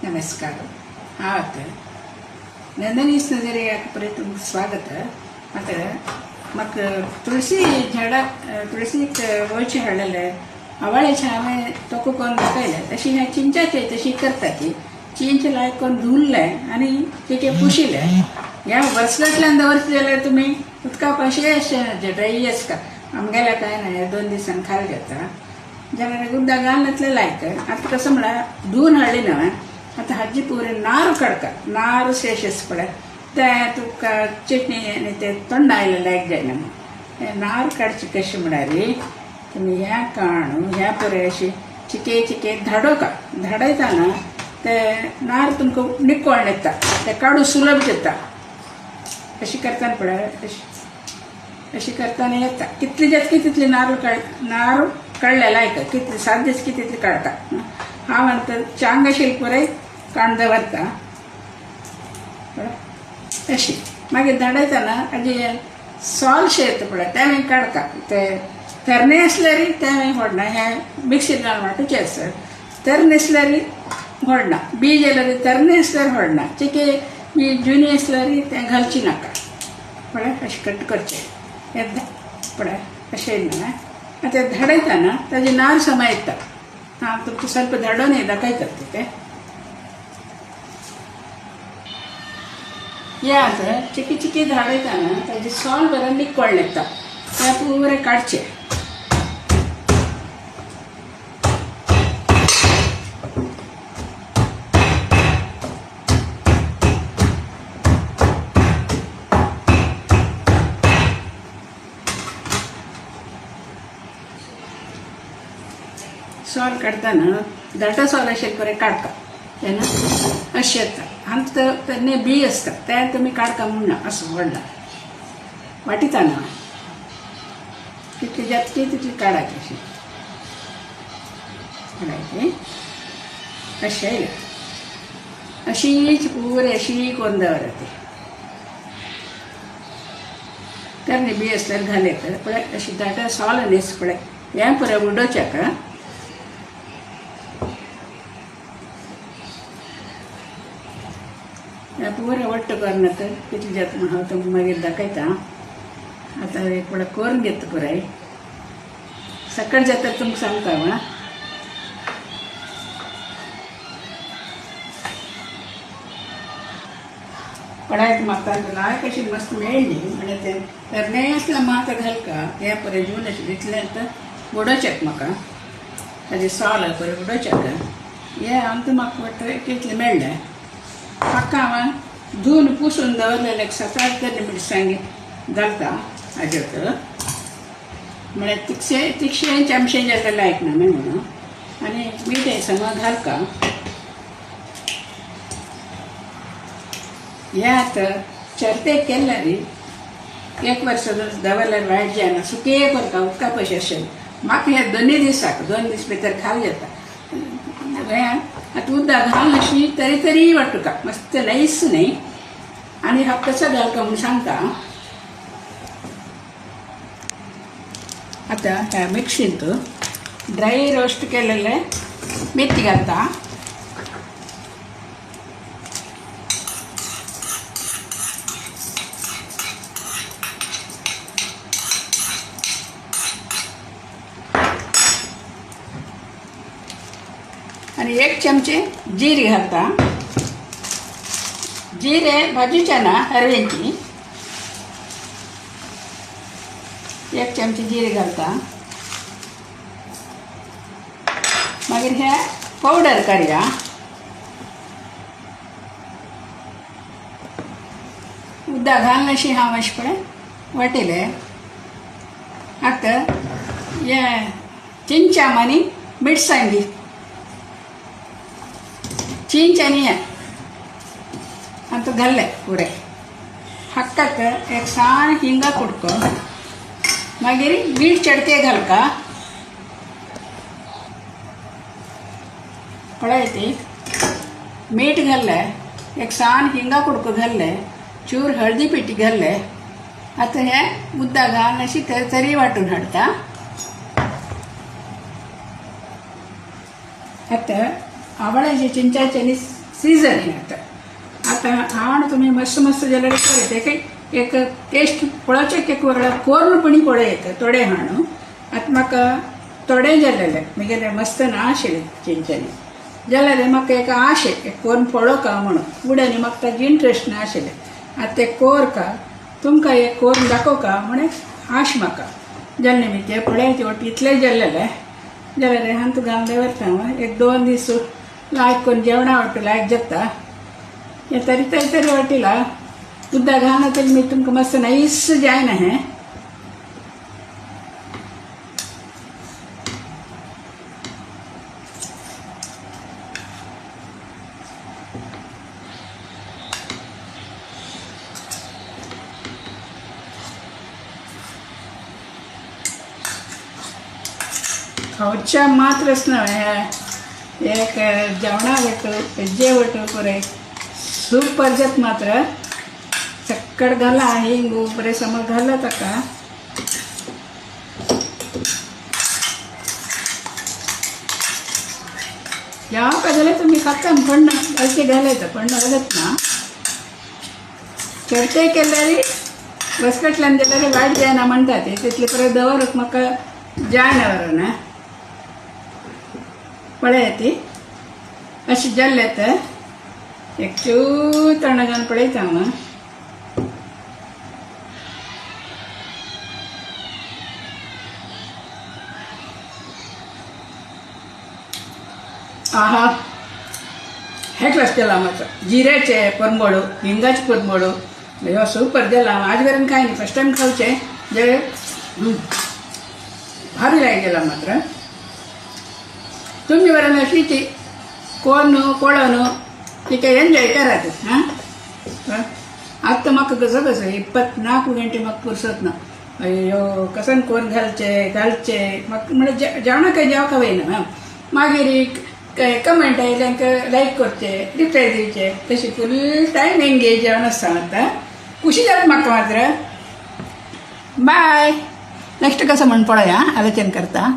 नमस्कार. ಆವತ್ತು ನಂದಿನಿ ಸ್ನೇಹಿತರೆ तुमचं स्वागत. आता मग तुळशी झाडा तुळशीक वळची हाडले आवळ्याच्या हांवें तोको करून दाखयलें तशी ह्या चिंचाची तशी करता ती चिंच लायक करून धुवलें आनी तिके पुशिलें. ह्या वर्सलांतल्यान दवरता जाल्यार तुमी उदकाक अशें ड्राय आसता आमगेल्या काय ना 2 दिसान खाल घेता जाल्यार उदक घालनातलें लायक. आतां कसं म्हळ्यार धुवन हाडली न्हय आता हाजी पुरे नार काडका नार शेश आसा पळय ते तुका चटणी आनी ते तोंड आयले लायक जायना. हे नार काडचे कशें म्हळ्यार तुमी ह्या काणू ह्या पुरे अशी चिके चिके धाडोका धाडयतना ते नार तुमकां निकोळ येता ते काडू सुलभ जाता. अशी करतना पळय अशी करतना येता कितली जातकी तितली नार काडले लायक कितली साध्य की तितली काडटा. हांव नंतर चांग अशी पुरे काण दवरता अशी मागीर धाडयतना हाजी सॉल शे येता पळय ते हांवें काडटा. ते तरणे आसल्यार ते हांवें व्हडना हे मिक्सीर घालून वांटूचे आसत. तरणे आसल्यार व्हडना बीज जाल्यार तरणे आसल्यार व्हडना चिके बी जुनी आसल्यार ते घालची नाका पळय अशें कट करचें हे पळय अशें न्हय. आतां धाडयतना ताजी नार समा येता. हांव तुमकां ಸ್ವಲ್ಪ धाडोन दाखयतात ते हे आता चिकी चिकी धाडयतना ताजी सॉल बरें निकोळ येता ते पुरे काडचे. सॉल काढताना दाटा सॉल असे बरे काढता तेन्ना अशें येता. आनी तेन्ना बी आसता ते तुमी काडका म्हणना असं व्हडला वाटिताना कितली जातकी तितली काडाची अशी काडायची अशें येयला अशीच पुरे अशी करून दवरता. तेन्ना बी आसल्यार घालयता पळय अशी दाटा सॉल न्हेस पळय हें पुरे उडोवच्याक पुरे वट्ट करना तर कितली जाता म्हण हांव तुमकां मागीर दाखयता. आतां एक पळय करून घेता पुराय सकाळ जाता तुमकां सांगता हांव. पळयत म्हाका लायक अशी मस्त मेळ्ळी म्हणजे ते तरणे आसल्यार म्हाका घालका हे पळय जून अशें इतलें आतां उडोवचेक म्हाका ताजे सॉल पळय उडोवचेक हे आमकां म्हाका वाटता कितलें मेळ्ळें. हाका हांवें धुवन पुसून दवरलेले सकाळ तरी मिरसांगी घालता हाजेर म्हळ्यार तिखशें चमचें जाल्यार लायक ना म्हणून आनी मीठ हे समा घालता. हे आतां चर्तेक केल्यार 1 वर्स दवरल्यार वायट जायना सुके करता उदका पयशे अशें म्हाका हे 2 दिसाक 2 दीस भितर खाल जाता. आतां उदक घालून अशी तरी वाटुका मस्त नाईस न्ही आनी हांव कसो घालता म्हूण सांगता. आतां ह्या मिक्सींत ड्राय रोस्ट केलेले मेथी घालता. आणि 1 चमचे जिरे घालता. जिरे भाजूचे ना हरव्यांची 1 चमचे जिरे घालता. मागीर हे पावडर करया उदक घालून अशी हांव अशें पळय वाटयलें. आतां हे चिंचाम आनी मिरसांगी चिंच आनी हें आतां घाल्लें पुरें हाकाक एक सान हिंगा कुडको मागीर मीठ चडके घालका पळय ती मीठ घाल्लें एक सान हिंगा कुडको घाल्लें चूर हळदी पिठी घाल्लें. आतां हें उदक घालून अशी तरी वांटून हाडटा. आतां आवळ्याचे चिंचाचे सीझन हे आता हाण तुम्ही मस्त मस्त जाल्यार करत एक टेस्ट पळोवचें की कोर्ण पणी पळय येता थोडे हाणू आतां म्हाका थोडे जाल्लेले म्हगेले मस्त ना आशिल्ले चिंच्यानी जाल्यार म्हाका एक आशे एक कोर्ण पळो का म्हणून फुड्यांनी म्हाका ताजी इंट्रस्ट ना आशिल्लें आतां ते कोर का तुमकां एक कोर्ण दाखोव का म्हण आश म्हाका जेन्ना मी ते पळय ते इतले जाल्लेले जाल्यार हांव घालून दवरता एक 2 दीस लायक करून जेवणा वाटू लायक जाता हे तरी वाटिला उद्दाक घालना तरी मी तुमकां मस्त नाईस जायना हें खावच्या मात्रच न्हय एक जेवणा वटू हेजे वटू पुरे सूपर जात मात्र चक्कड घाला हिंग बरें समज घाला ताका जेवका जाल्यार तुमी खाता पण अशें घालायचं पण घालत ना चडटे केल्यार बसकटल्यान जाल्यार वायट जायना म्हणटा ते तितले परत दवरप म्हाका जायना बरो ना पळय ती अशी जाल्ले तर एक तण घालून पळयता हांव आहा हे क्लास केला मात्र जिऱ्याचे परमोडू हिंगाचे परमोडू ह्यो सूपर जाला आज मेरेन कांय न्ही फर्स्ट टायम खावचे जे भारी लायक गेला मात्र तुम्ही बरं अशी ती कोण पळो न्हू ती काही एन्जॉय करात हां आतां म्हाका कसं 24 घंटे म्हाका पुरसत ना अय्यो कसन कोण घालचे म्हाका म्हणजे जेवणा काही जेवका वयना मागीर कमेंट आयल्यांक लायक करचे रिप्लाय दिवचे तशी फूल टायम एंगेज जावन आसता आतां खुशी जाता म्हाका मात्र बाय नेक्स्ट कसं म्हण पळया आलोचन करता